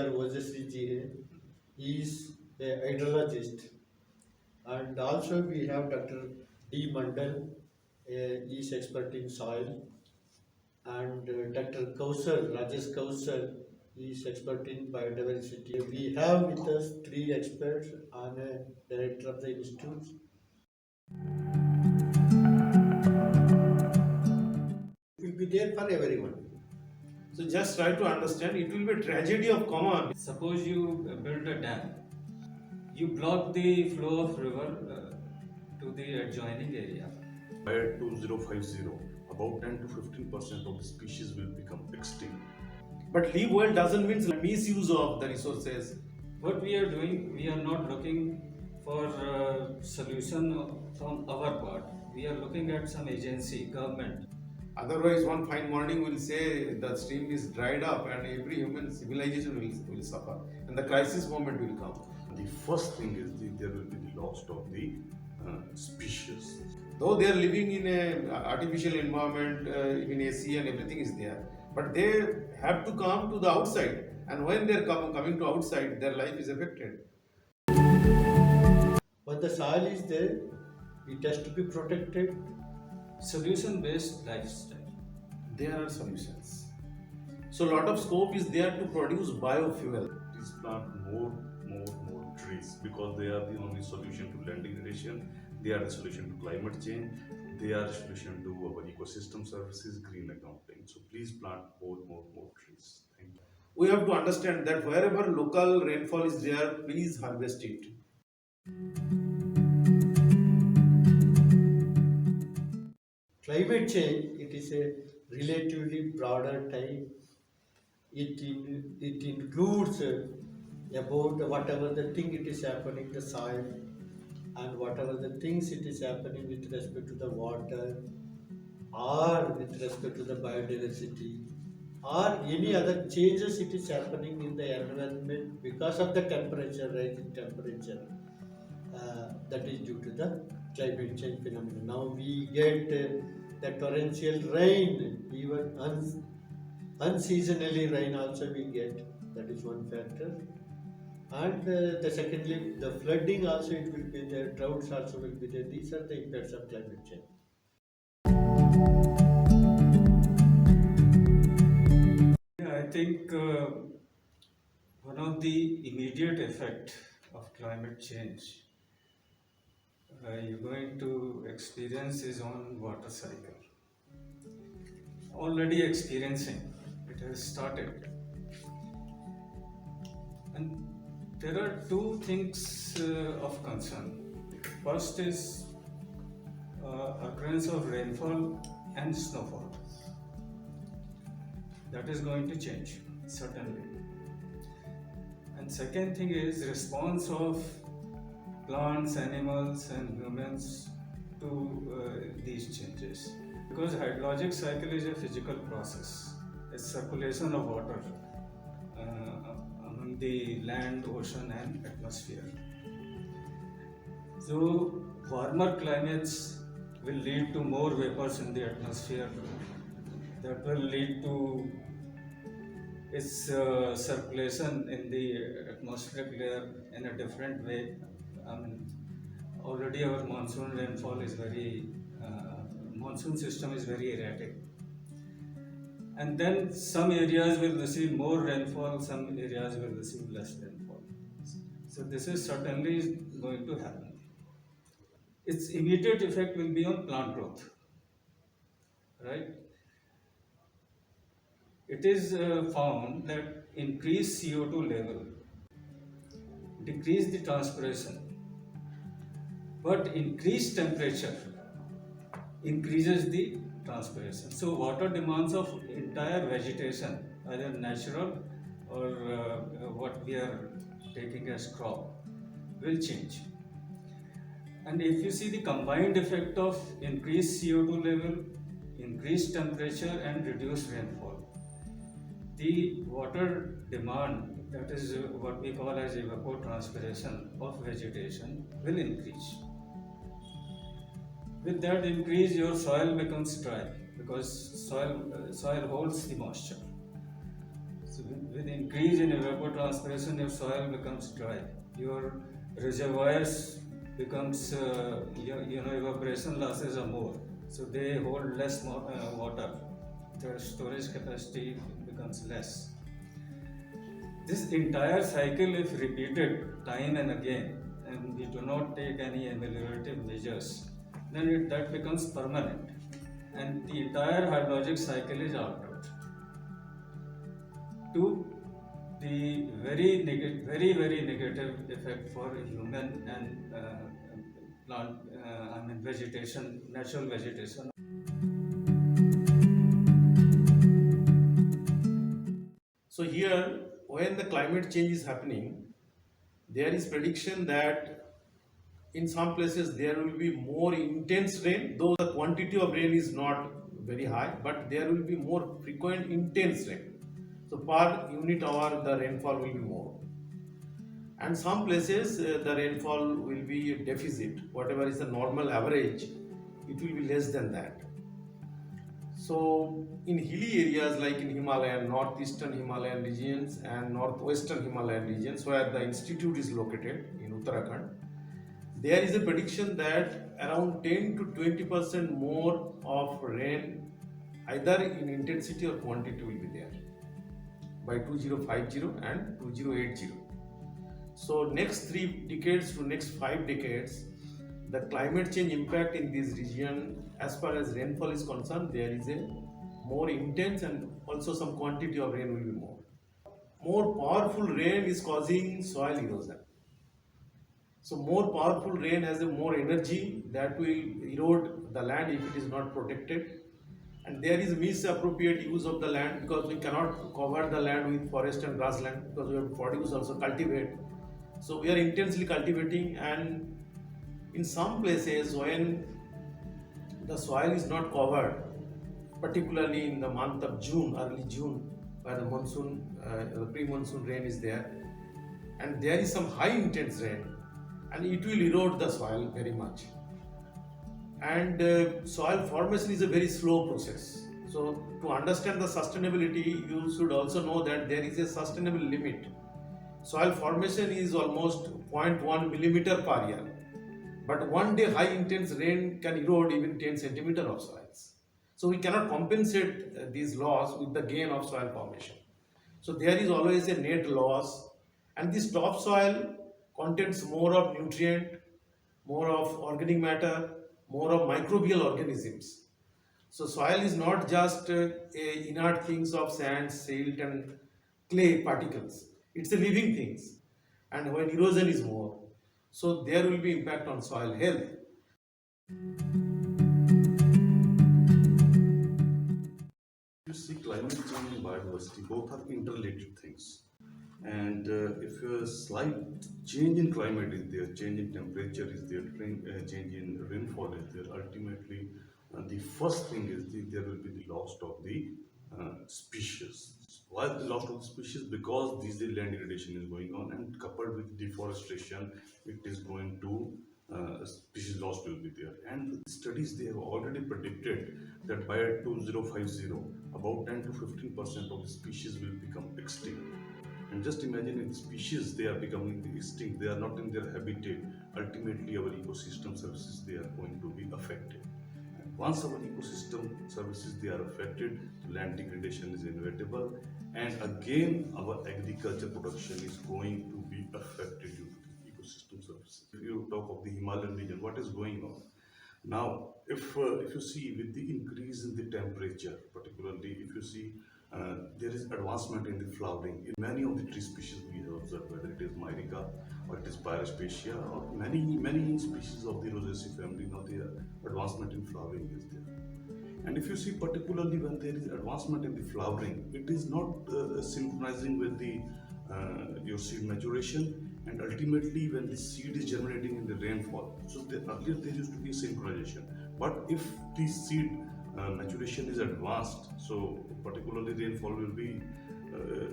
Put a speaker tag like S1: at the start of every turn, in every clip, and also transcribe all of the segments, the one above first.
S1: Dr. B.R. Ojasri ji, he is a hydrologist. And also we have Dr. D. Mandal, he is expert in soil. And Dr. Kausar, Rajesh Kausar, he is expert in biodiversity. We have with us three experts and a director of the institute. It will be there for everyone.
S2: So just try to understand, it will be a tragedy of common.
S3: Suppose you build a dam, you block the flow of river to the adjoining area.
S4: By 2050, about 10 to 15% of the species will become extinct.
S2: But live well doesn't mean misuse of the resources.
S3: What we are doing, we are not looking for solution from our part. We are looking at some agency, government.
S2: Otherwise, one fine morning we'll say the stream is dried up and every human civilization will suffer and the crisis moment will come.
S4: The first thing is there will be the loss of the species.
S2: Though they are living in a artificial environment, in AC and everything is there, but they have to come to the outside, and when they are coming to outside, their life is affected.
S1: When the soil is there, it has to be protected.
S3: Solution-based lifestyle.
S2: There are solutions. So a lot of scope is there to produce biofuel.
S4: Please plant more trees because they are the only solution to land degradation. They are the solution to climate change. They are the solution to our ecosystem services, green accounting. So please plant more trees. Thank you.
S2: We have to understand that wherever local rainfall is there, please harvest it.
S1: Climate change, it is a relatively broader type. It includes about whatever the thing it is happening, the soil, and whatever the things it is happening with respect to the water, or with respect to the biodiversity, or any other changes it is happening in the environment because of the temperature, rise in temperature. That is due to the climate change phenomenon. Now we get the torrential rain, even unseasonally rain also we get. That is one factor. And the secondly, the flooding also it will be there, droughts also will be there. These are the impacts of climate change.
S3: Yeah, I think one of the immediate effect of climate change you're going to experience is on water cycle. Already experiencing, it has started. And there are two things of concern. First is occurrence of rainfall and snowfall. That is going to change, certainly. And second thing is response of plants, animals and humans to these changes. Because hydrologic cycle is a physical process. It's circulation of water among the land, ocean and atmosphere. So warmer climates will lead to more vapors in the atmosphere. That will lead to its circulation in the atmospheric layer in a different way. Already our monsoon rainfall is monsoon system is very erratic. And then some areas will receive more rainfall, some areas will receive less rainfall. So this is certainly going to happen. Its immediate effect will be on plant growth, right? It is found that increased CO2 level decrease the transpiration, but increased temperature increases the transpiration. So water demands of entire vegetation, either natural or what we are taking as crop, will change. And if you see the combined effect of increased CO2 level, increased temperature and reduced rainfall, the water demand, that is what we call as evapotranspiration of vegetation, will increase. With that increase, your soil becomes dry because soil holds the moisture. So with increase in evapotranspiration, your soil becomes dry. Your reservoirs becomes, evaporation losses are more. So they hold less water. Their storage capacity becomes less. This entire cycle, if repeated time and again, and we do not take any ameliorative measures, then that becomes permanent, and the entire hydrologic cycle is altered to the very negative effect for human and plant, vegetation, natural vegetation.
S2: So here, when the climate change is happening, there is prediction that in some places there will be more intense rain, though the quantity of rain is not very high, but there will be more frequent intense rain. So per unit hour the rainfall will be more. And some places the rainfall will be a deficit. Whatever is the normal average, it will be less than that. So in hilly areas like in Himalayan, northeastern Himalayan regions and northwestern Himalayan regions where the institute is located in Uttarakhand, there is a prediction that around 10 to 20% more of rain either in intensity or quantity will be there by 2050 and 2080. So next 3 decades to next 5 decades, the climate change impact in this region as far as rainfall is concerned, there is a more intense and also some quantity of rain will be more. More powerful rain is causing soil erosion. So more powerful rain has a more energy that will erode the land if it is not protected. And there is misappropriate use of the land because we cannot cover the land with forest and grassland because we have to produce also cultivate. So we are intensely cultivating, and in some places when the soil is not covered, particularly in the month of June, early June, where the monsoon, the pre-monsoon rain is there, and there is some high intense rain, and it will erode the soil very much. And soil formation is a very slow process. So to understand the sustainability, you should also know that there is a sustainable limit. Soil formation is almost 0.1 millimeter per year. But one day high intense rain can erode even 10 centimeter of soils. So we cannot compensate these loss with the gain of soil formation. So there is always a net loss, and this topsoil contains more of nutrient, more of organic matter, more of microbial organisms. So soil is not just inert things of sand, silt and clay particles. It's a living things. And when erosion is more, so there will be impact on soil health.
S4: You see, climate change and biodiversity both are interrelated things. And if a slight change in climate is there, change in temperature is there, change in rainfall is there, ultimately the first thing is there will be the loss of the species. Why the loss of the species? Because this land degradation is going on, and coupled with deforestation, it is going to species loss will be there. And the studies, they have already predicted that by 2050, about 10 to 15% of the species will become extinct. And just imagine, in species they are becoming extinct, they are not in their habitat, ultimately our ecosystem services, they are going to be affected. And once our ecosystem services, they are affected, land degradation is inevitable, and again our agriculture production is going to be affected due to the ecosystem services. If you talk of the Himalayan region, what is going on? Now, if you see with the increase in the temperature, particularly if you see there is advancement in the flowering. In many of the tree species we have observed, whether it is Myrica or it is Pyrosphacia or many species of the Rosaceae family, now their advancement in flowering is there. And if you see particularly when there is advancement in the flowering, it is not synchronizing with the your seed maturation, and ultimately when the seed is germinating in the rainfall. So earlier there used to be a synchronization, but if the seed maturation is advanced, so particularly rainfall will be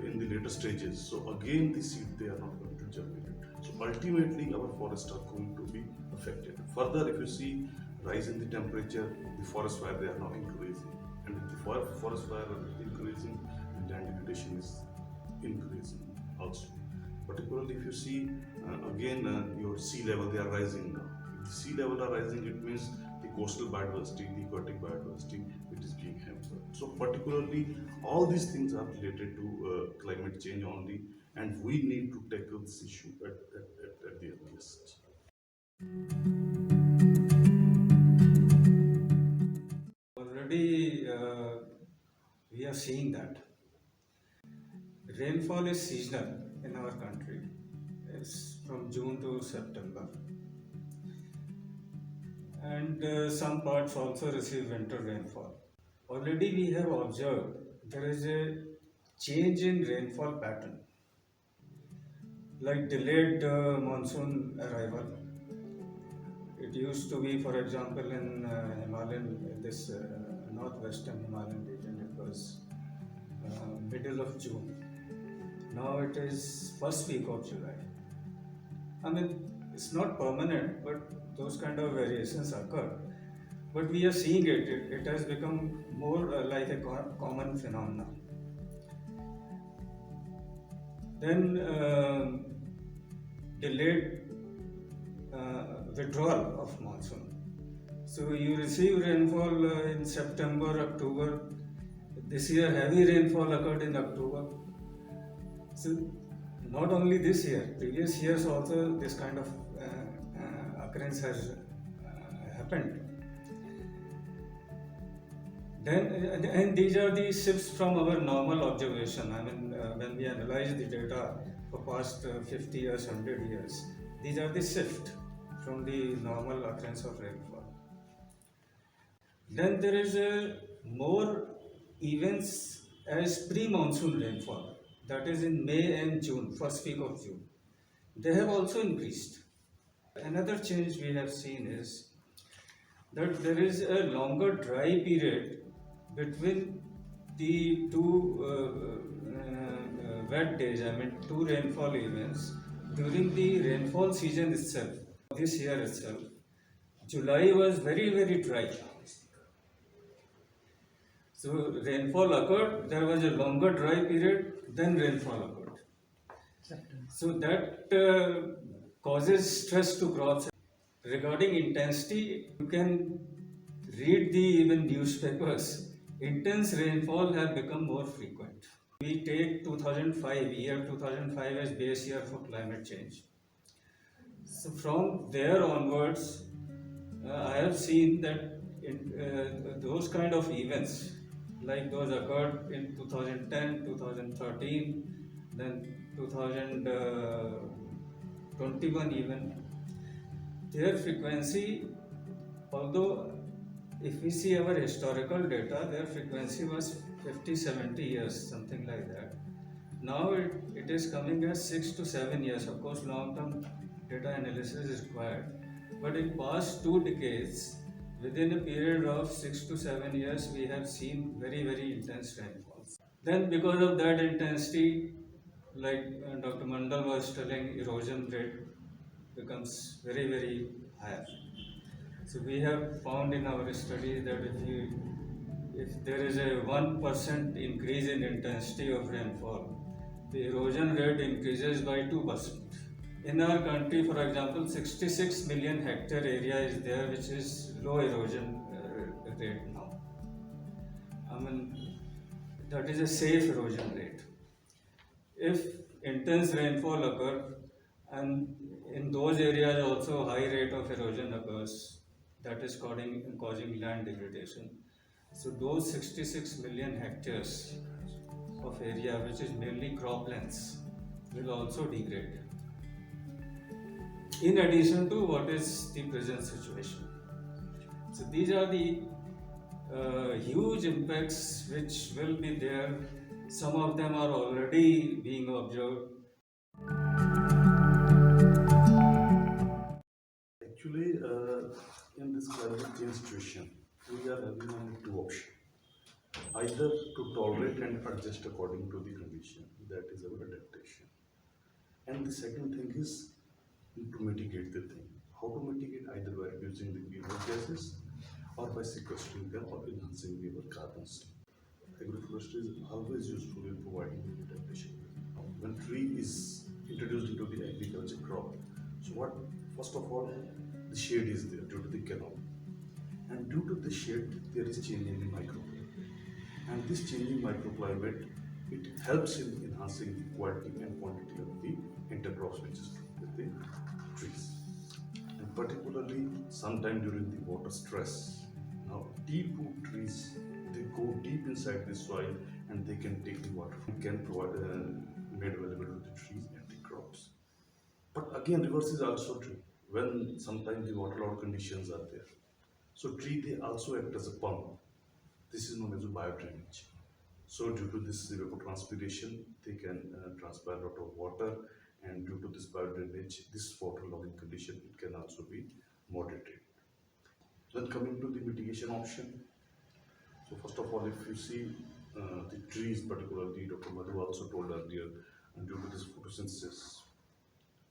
S4: in the later stages, so again the seed, they are not going to germinate. So ultimately our forests are going to be affected. Further, if you see rise in the temperature, the forest fire, they are now increasing, and if the forest fire is increasing, the land degradation is increasing also. Particularly if you see your sea level, they are rising now. If the sea level are rising, it means the coastal biodiversity, the aquatic biodiversity, it is being hampered. So particularly all these things are related to climate change only, and we need to tackle this issue at the earliest.
S3: Already we are seeing that. Rainfall is seasonal in our country. It's from June to September. And some parts also receive winter rainfall. Already we have observed there is a change in rainfall pattern, like delayed monsoon arrival. It used to be, for example, in this northwestern Himalayan region, it was middle of June. Now it is first week of July. I mean, it's not permanent, but those kind of variations occur. But we are seeing it. It has become more like a common phenomenon. Then delayed withdrawal of monsoon. So you receive rainfall in September, October. This year heavy rainfall occurred in October. So not only this year, previous years also this kind of occurrence has happened. Then, and these are the shifts from our normal observation. I mean, when we analyze the data for past 50 years, 100 years, these are the shift from the normal occurrence of rainfall. Then there is more events as pre-monsoon rainfall, that is in May and June, first week of June. They have also increased. Another change we have seen is that there is a longer dry period between the two wet days, I mean two rainfall events during the rainfall season itself, this year itself. July was very, very dry. So rainfall occurred, there was a longer dry period, then rainfall occurred. So that causes stress to crops. Regarding intensity, you can read the even newspapers. Intense rainfall have become more frequent. We take 2005, year 2005 as base year for climate change. So from there onwards, I have seen that those kind of events, like those occurred in 2010, 2013, then 2021 even, their frequency, although if we see our historical data, their frequency was 50, 70 years, something like that. Now it is coming as 6 to 7 years. Of course, long-term data analysis is required. But in past 2 decades, within a period of 6 to 7 years, we have seen very, very intense rainfalls. Then because of that intensity, like Dr. Mandal was telling, erosion rate becomes very, very high. So we have found in our study that if there is a 1% increase in intensity of rainfall, the erosion rate increases by 2%. In our country, for example, 66 million hectare area is there which is low erosion rate now. I mean, that is a safe erosion rate. If intense rainfall occurs and in those areas also high rate of erosion occurs, that is causing land degradation. So those 66 million hectares of area, which is mainly croplands, will also degrade. In addition to what is the present situation. So these are the huge impacts which will be there. Some of them are already being observed.
S4: Actually, in this climate change situation, we are having only two options. Either to tolerate and adjust according to the condition, that is our adaptation. And the second thing is to mitigate the thing. How to mitigate? Either by reducing the greenhouse gases or by sequestering them or enhancing the carbon sink. Agroforestry is always useful in providing the adaptation. when tree is introduced into the agriculture crop, so what, first of all, the shade is there due to the canopy. And due to the shade, there is change in the microclimate. And this changing microclimate, it helps in enhancing the quality and quantity of the intercrops which is with the trees. And particularly sometime during the water stress. Now deep root trees, they go deep inside the soil and they can take the water and can provide made available to the trees and the crops. But again, reverse is also true. When sometimes the waterlogged conditions are there, so tree they also act as a pump. This is known as a biodrainage. So due to this evapotranspiration, they can transpire a lot of water, and due to this biodrainage, this waterlogging condition, it can also be moderated. Then coming to the mitigation option. So first of all, if you see the trees, particularly Dr. Madhu also told earlier, and due to this photosynthesis.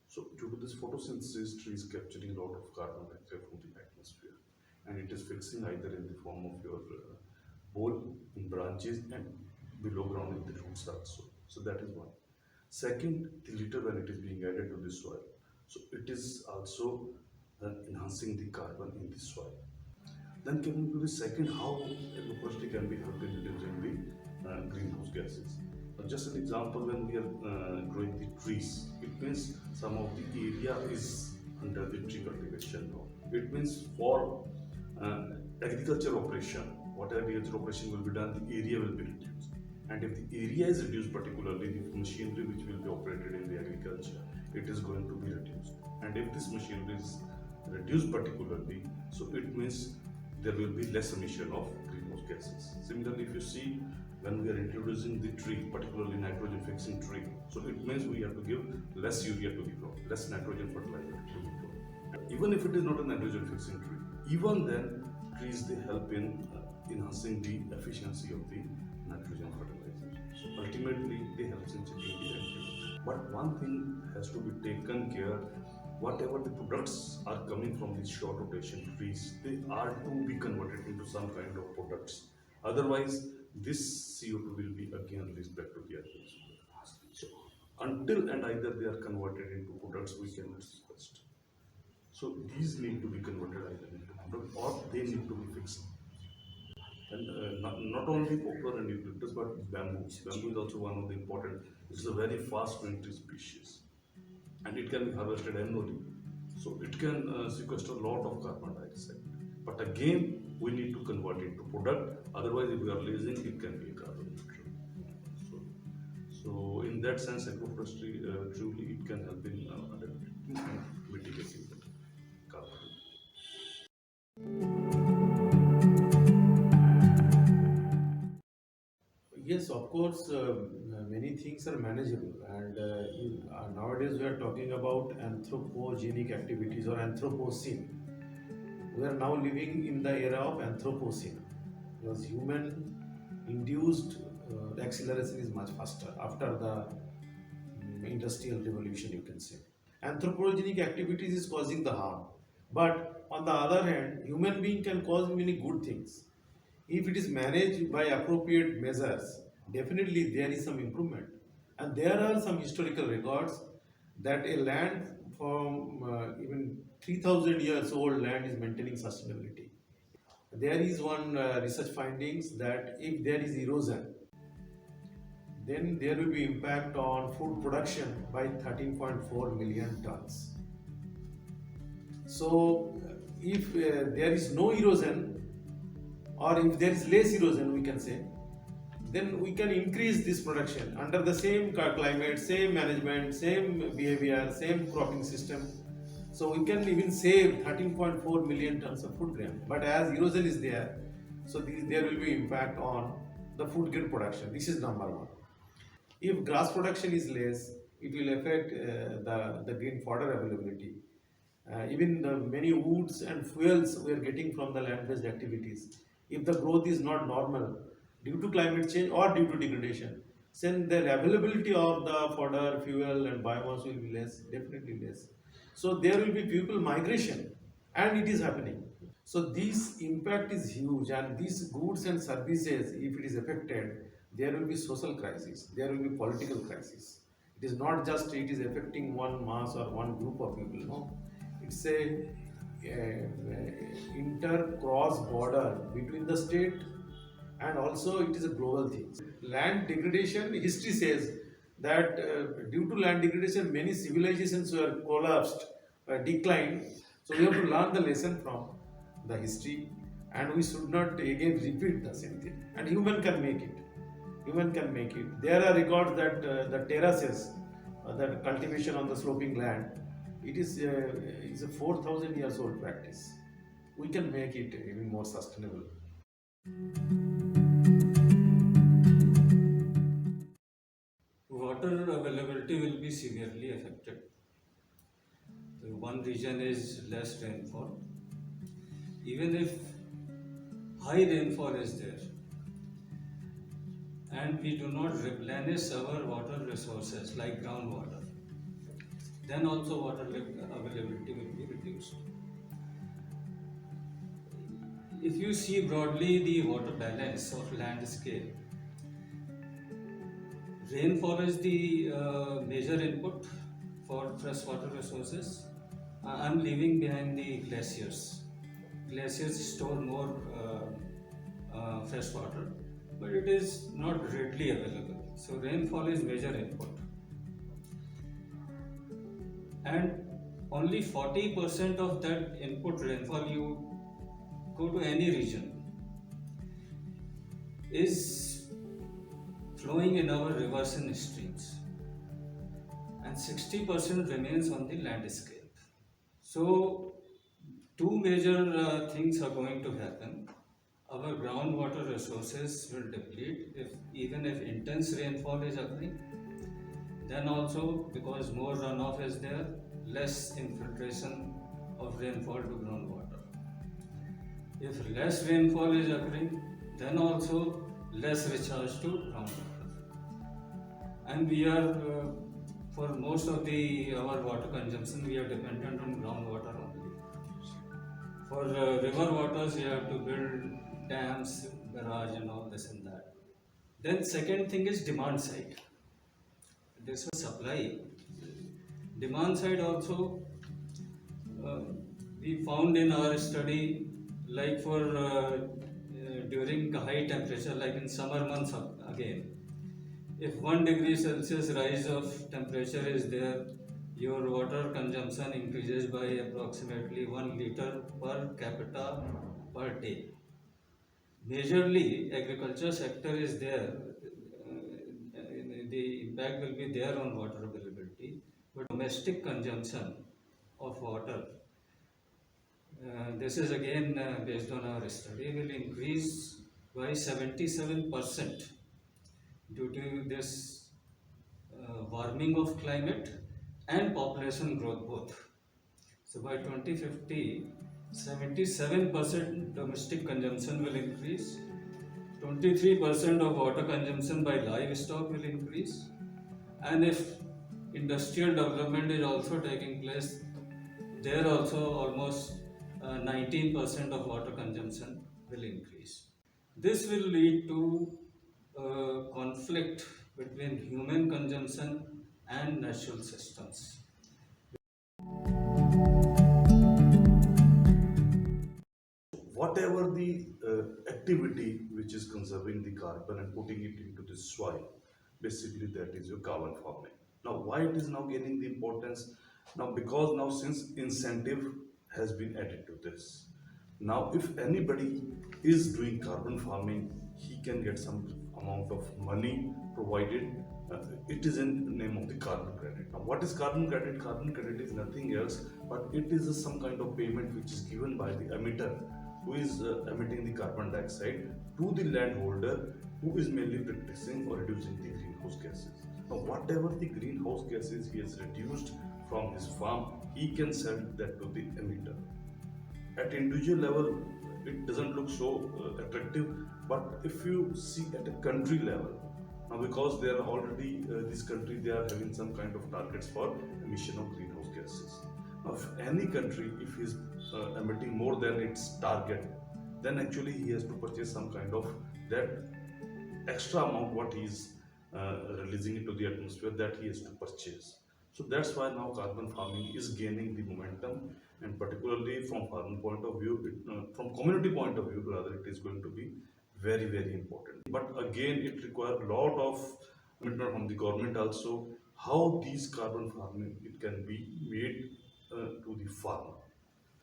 S4: So due to this photosynthesis, trees capturing a lot of carbon dioxide from the atmosphere, and it is fixing either in the form of your bole in branches and below ground in the roots also. So that is one. Second, the litter when it is being added to the soil. So it is also enhancing the carbon in the soil. Then coming to the second, how agroforestry can be helped in reducing the greenhouse gases. Just an example, when we are growing the trees, it means some of the area is under the tree cultivation now. It means for agriculture operation, whatever agriculture operation will be done, the area will be reduced. And if the area is reduced, particularly the machinery which will be operated in the agriculture, it is going to be reduced. And if this machinery is reduced particularly, so it means there will be less emission of greenhouse gases. Similarly, if you see when we are introducing the tree, particularly nitrogen fixing tree, so it means we have to give less urea to the crop, less nitrogen fertilizer to the crop. Even if it is not a nitrogen fixing tree, even then trees they help in enhancing the efficiency of the nitrogen fertilizer. So ultimately they help in checking the activity. But one thing has to be taken care, whatever the products are coming from these short rotation trees, they are to be converted into some kind of products. Otherwise, this CO2 will be again released back to the atmosphere. So until and either they are converted into products, we cannot sequester. So these need to be converted either into product or they need to be fixed. And not only poplar and eucalyptus, but bamboo. Bamboo is also one of the important. It's a very fast-growing tree species, and it can be harvested annually. So it can sequester a lot of carbon dioxide. But again, we need to convert it to product. Otherwise, if we are losing, it can be carbon neutral. So in that sense, agroforestry truly it can help in adapting and mitigating the carbon.
S2: Yes, of course, many things are manageable, and nowadays we are talking about anthropogenic activities or Anthropocene. We are now living in the era of Anthropocene because human-induced acceleration is much faster after the industrial revolution, you can say. Anthropogenic activities is causing the harm, but on the other hand, human being can cause many good things. If it is managed by appropriate measures, definitely there is some improvement. And there are some historical records that a land from even 3000 years old land is maintaining sustainability. There is one research findings that if there is erosion, then there will be impact on food production by 13.4 million tons. So if there is no erosion, or if there is less erosion, we can say, then we can increase this production under the same climate, same management, same behavior, same cropping system. So we can even save 13.4 million tons of food grain. But as erosion is there, so there will be impact on the food grain production. This is number one. If grass production is less, it will affect the green fodder availability. Even the many woods and fuels we are getting from the land-based activities. If the growth is not normal due to climate change or due to degradation, then the availability of the fodder, fuel and biomass will be less, definitely less. So there will be people migration, and it is happening. So this impact is huge, and these goods and services, if it is affected, there will be social crisis, there will be political crisis. It is not just it is affecting one mass or one group of people. No, it's a inter cross border between the state, and also it is a global thing. Land degradation, history says that due to land degradation, many civilizations were collapsed, declined. So we have to learn the lesson from the history, and we should not again repeat the same thing. And human can make it. Human can make it. There are records that the terraces, that cultivation on the sloping land, it is a 4,000 years old practice. We can make it even more sustainable.
S3: Water availability will be severely affected. One region is less rainfall. Even if high rainfall is there and we do not replenish our water resources like groundwater, then also water availability will be reduced. If you see broadly the water balance of landscape, rainfall is the major input for freshwater resources. I'm leaving behind the glaciers. Glaciers store more fresh water, but it is not readily available. So rainfall is major input. And only 40% of that input rainfall, you go to any region, is flowing in our rivers and streams, and 60% remains on the landscape. So two major things are going to happen. Our groundwater resources will deplete even if intense rainfall is occurring. Then also, because more runoff is there, less infiltration of rainfall to groundwater. If less rainfall is occurring, then also less recharge to groundwater. And we are, for most of our water consumption, we are dependent on groundwater only. For river waters, we have to build dams, barrage, and all this and that. Then second thing is demand side. This is supply. Demand side also, we found in our study, like for during high temperature, like in summer months again, if 1 degree Celsius rise of temperature is there, your water consumption increases by approximately 1 liter per capita per day. Majorly, agriculture sector is there. The impact will be there on water availability, but domestic consumption of water, this is again based on our study, will increase by 77% due to this warming of climate and population growth both. So by 2050, 77% domestic consumption will increase, 23% of water consumption by livestock will increase, and if industrial development is also taking place, there also almost 19% of water consumption will increase. This will lead to conflict between human consumption and natural systems.
S4: Whatever the activity which is conserving the carbon and putting it into the soil, basically that is your carbon farming. Now why it is now gaining the importance? Now because now since incentive has been added to this, now if anybody is doing carbon farming, he can get some amount of money provided. It is in the name of the carbon credit. Now what is carbon credit? Carbon credit is nothing else but it is some kind of payment which is given by the emitter who is emitting the carbon dioxide to the landholder who is mainly practicing or reducing the greenhouse gases. Now whatever the greenhouse gases he has reduced from his farm, he can sell that to the emitter. At individual level, it doesn't look so attractive, but if you see at a country level, now because they are already, this country, they are having some kind of targets for emission of greenhouse gases. Now if any country, if he is emitting more than its target, then actually he has to purchase some kind of that extra amount what he is releasing into the atmosphere that he has to purchase. So that's why now carbon farming is gaining the momentum, and particularly from farmer point of view, from community point of view, rather, it is going to be very, very important. But again, it requires a lot of commitment from the government also, how these carbon farming it can be made to the farmer.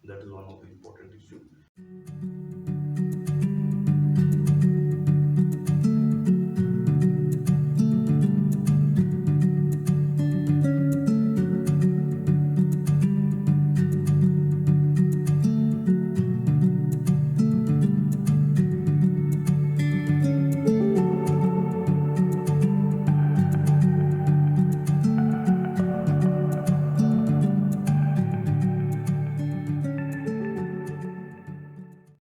S4: That is one of the important issues.